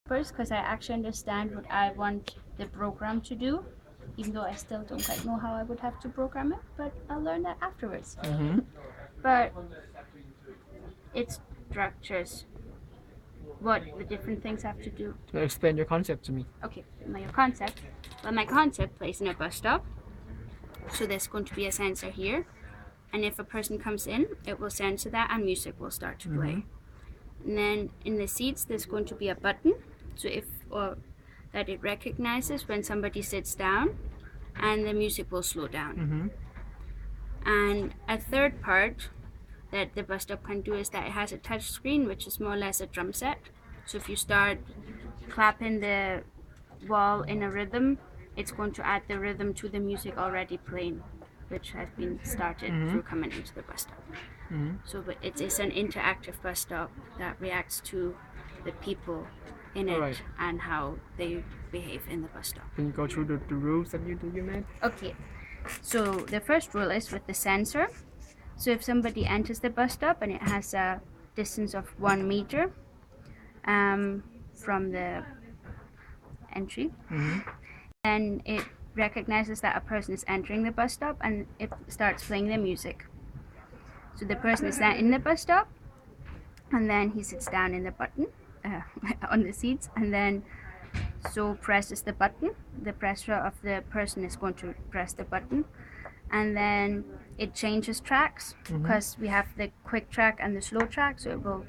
first because I actually understand what I want the program to do, even though I still don't quite know how I would have to program it, but I'll learn that afterwards. But it structures what the different things have to do. So explain your concept to me. Okay, my concept. Well, my concept plays in a bus stop. So there's going to be a sensor here. And if a person comes in, it will sensor that and music will start to play. And then in the seats, there's going to be a button. So that it recognizes when somebody sits down and the music will slow down. And a third part that the bus stop can do is that it has a touch screen, which is more or less a drum set. So if you start clapping the wall in a rhythm, it's going to add the rhythm to the music already playing, which has been started through coming into the bus stop. So it is an interactive bus stop that reacts to the people in it Alright. and how they behave in the bus stop. Can you go through the rules that you made? Okay, so the first rule is with the sensor. So if somebody enters the bus stop and it has a distance of 1 meter from the entry, then it recognizes that a person is entering the bus stop and it starts playing the music. So the person is then in the bus stop and then he sits down in the button on the seats and then so presses the button. The pressure of the person is going to press the button and then it changes tracks because we have the quick track and the slow track, so it will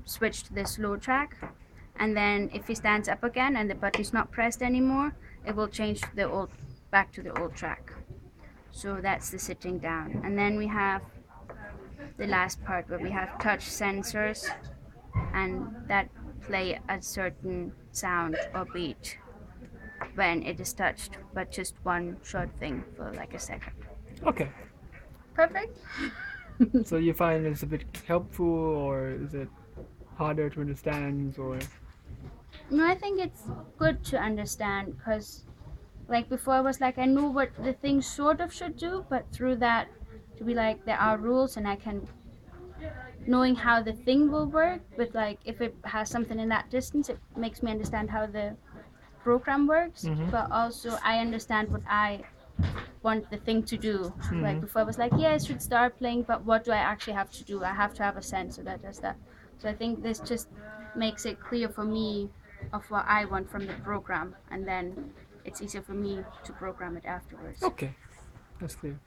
switch to the slow track. And then if he stands up again and the button's not pressed anymore, it will change back to the old track. So that's the sitting down. And then we have the last part where we have touch sensors and that play a certain sound or beat when it is touched, but just one short thing for like a second. Okay. Perfect. So you find it's a bit helpful, or is it harder to understand, or? No, I think it's good to understand because, like before, I was like I knew what the thing sort of should do, but through that, to be like there are rules and I can knowing how the thing will work. But like if it has something in that distance, it makes me understand how the program works. But also I understand what I want the thing to do. Like before I was like, yeah, I should start playing, but what do I actually have to do? I have to have a sensor that does that. So I think this just makes it clear for me of what I want from the program, and then it's easier for me to program it afterwards. Okay, that's clear.